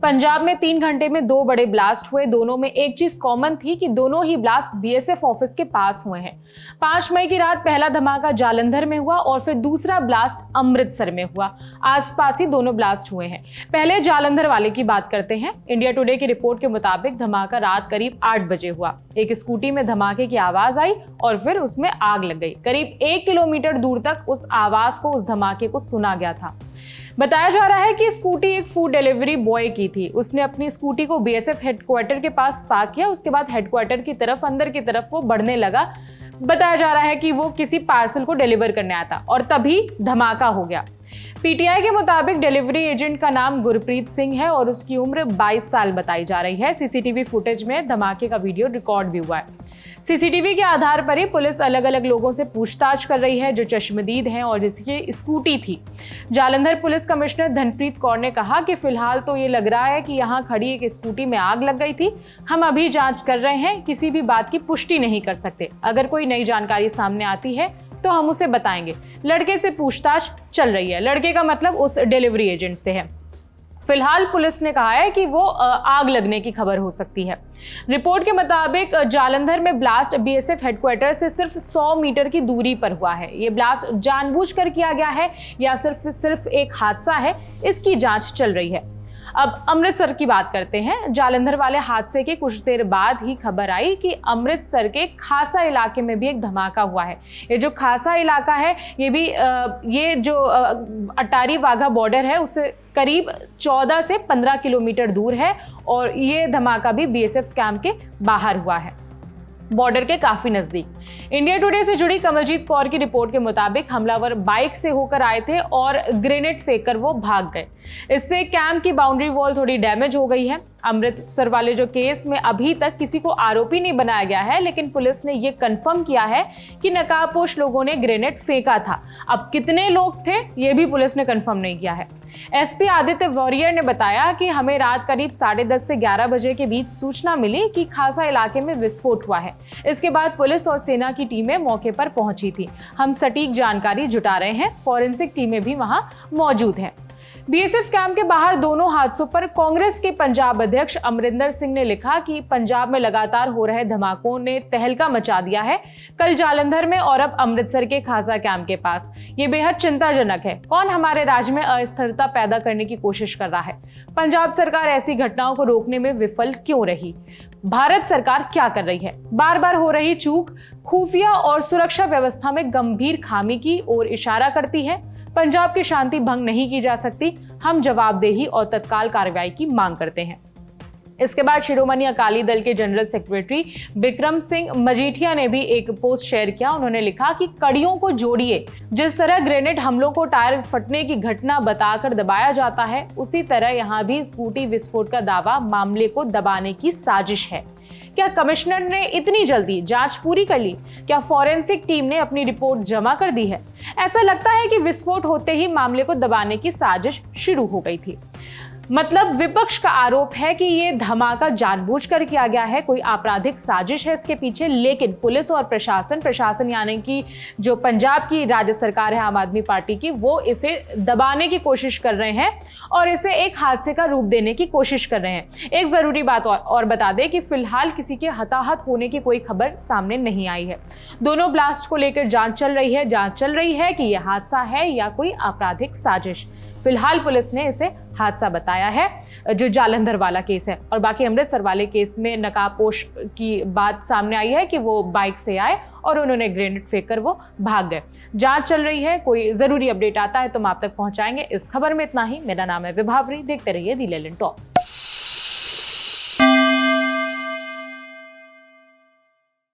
पंजाब में 3 घंटे में 2 बड़े ब्लास्ट हुए। दोनों में एक चीज कॉमन थी कि दोनों ही ब्लास्ट बीएसएफ ऑफिस के पास हुए हैं। 5 मई की रात पहला धमाका जालंधर में हुआ और फिर दूसरा ब्लास्ट अमृतसर में हुआ। आसपास ही दोनों ब्लास्ट हुए हैं। पहले जालंधर वाले की बात करते हैं। इंडिया टुडे की रिपोर्ट के मुताबिक धमाका रात करीब 8 बजे हुआ। एक स्कूटी में धमाके की आवाज आई और फिर उसमें आग लग गई। करीब 1 किलोमीटर दूर तक उस आवाज को, उस धमाके को सुना गया था। बताया जा रहा है कि स्कूटी एक फूड डिलीवरी बॉय की थी। उसने अपनी स्कूटी को बीएसएफ हेडक्वार्टर के पास पार्क किया। उसके बाद हेडक्वार्टर की तरफ, अंदर की तरफ वो बढ़ने लगा। बताया जा रहा है कि वो किसी पार्सल को डिलीवर करने आया था और तभी धमाका हो गया। पीटीआई के मुताबिक डिलीवरी एजेंट का नाम गुरप्रीत सिंह है और उसकी उम्र 22 साल बताई जा रही है। सीसीटीवी फुटेज में धमाके का वीडियो रिकॉर्ड भी हुआ है। सीसीटीवी के आधार पर ही पुलिस अलग अलग लोगों से पूछताछ कर रही है जो चश्मदीद हैं और जिसकी स्कूटी थी। जालंधर पुलिस कमिश्नर धनप्रीत कौर ने कहा कि फिलहाल तो ये लग रहा है कि यहाँ खड़ी एक स्कूटी में आग लग गई थी। हम अभी जांच कर रहे हैं, किसी भी बात की पुष्टि नहीं कर सकते। अगर कोई नई जानकारी सामने आती है तो हम उसे बताएंगे। लड़के से पूछताछ चल रही है। लड़के का मतलब उस डिलीवरी एजेंट से है। फिलहाल पुलिस ने कहा है कि वो आग लगने की खबर हो सकती है। रिपोर्ट के मुताबिक जालंधर में ब्लास्ट बीएसएफ हेडक्वार्टर से सिर्फ 100 मीटर की दूरी पर हुआ है। ये ब्लास्ट जानबूझकर किया गया है या सिर्फ एक हादसा है, इसकी जांच चल रही है। अब अमृतसर की बात करते हैं। जालंधर वाले हादसे के कुछ देर बाद ही खबर आई कि अमृतसर के खासा इलाके में भी एक धमाका हुआ है। ये जो खासा इलाका है, ये जो अटारी वाघा बॉर्डर है उससे करीब 14 से 15 किलोमीटर दूर है और ये धमाका भी बीएसएफ कैंप के बाहर हुआ है, बॉर्डर के काफी नजदीक। इंडिया टुडे से जुड़ी कमलजीत कौर की रिपोर्ट के मुताबिक हमलावर बाइक से होकर आए थे और ग्रेनेड फेंककर वो भाग गए। इससे कैंप की बाउंड्री वॉल थोड़ी डैमेज हो गई है। अमृतसर वाले जो केस में अभी तक किसी को आरोपी नहीं बनाया गया है, लेकिन पुलिस ने ये कंफर्म किया है कि नकाबपोश लोगों ने ग्रेनेड फेंका था। अब कितने लोग थे ये भी पुलिस ने कंफर्म नहीं किया है। एसपी आदित्य वॉरियर ने बताया कि हमें रात करीब 10:30 से 11 बजे के बीच सूचना मिली कि खासा इलाके में विस्फोट हुआ है। इसके बाद पुलिस और सेना की टीमें मौके पर पहुंची थी। हम सटीक जानकारी जुटा रहे हैं। फॉरेंसिक टीमें भी वहां मौजूद हैं। बीएसएफ कैंप के बाहर दोनों हादसों पर कांग्रेस के पंजाब अध्यक्ष अमरिंदर सिंह ने लिखा कि पंजाब में लगातार हो रहे धमाकों ने तहलका मचा दिया है। कल जालंधर में और अब अमृतसर के खासा कैंप के पास। ये बेहद चिंताजनक है। कौन हमारे राज्य में अस्थिरता पैदा करने की कोशिश कर रहा है? पंजाब सरकार ऐसी घटनाओं को रोकने में विफल क्यों रही? भारत सरकार क्या कर रही है? बार बार हो रही चूक खुफिया और सुरक्षा व्यवस्था में गंभीर खामी की ओर इशारा करती है। पंजाब की शांति भंग नहीं की जा सकती। हम जवाबदेही और तत्काल कार्रवाई की मांग करते हैं। इसके बाद शिरोमणि अकाली दल के जनरल सेक्रेटरी बिक्रम सिंह मजीठिया ने भी एक पोस्ट शेयर किया। उन्होंने लिखा कि कड़ियों को जोड़िए। जिस तरह ग्रेनेड हमलों को टायर फटने की घटना बताकर दबाया जाता है, उसी तरह यहाँ भी स्कूटी विस्फोट का दावा मामले को दबाने की साजिश है। क्या कमिश्नर ने इतनी जल्दी जांच पूरी कर ली? क्या फॉरेंसिक टीम ने अपनी रिपोर्ट जमा कर दी है? ऐसा लगता है कि विस्फोट होते ही मामले को दबाने की साजिश शुरू हो गई थी। मतलब विपक्ष का आरोप है कि ये धमाका जानबूझकर किया गया है, कोई आपराधिक साजिश है इसके पीछे। लेकिन पुलिस और प्रशासन यानी कि जो पंजाब की राज्य सरकार है आम आदमी पार्टी की, वो इसे दबाने की कोशिश कर रहे हैं और इसे एक हादसे का रूप देने की कोशिश कर रहे हैं। एक जरूरी बात और बता दें कि फिलहाल किसी के हताहत होने की कोई खबर सामने नहीं आई है। दोनों ब्लास्ट को लेकर जांच चल रही है कि यह हादसा है या कोई आपराधिक साजिश। फिलहाल पुलिस ने इसे हादसा बताया है, जो जालंधर वाला केस है। और बाकी अमृतसर वाले केस में नकाबपोश की बात सामने आई है कि वो बाइक से आए और उन्होंने ग्रेनेड फेंककर वो भाग गए। जांच चल रही है। कोई जरूरी अपडेट आता है तो हम आप तक पहुंचाएंगे। इस खबर में इतना ही। मेरा नाम है विभावरी। देखते रहिए दी लेलन टॉप।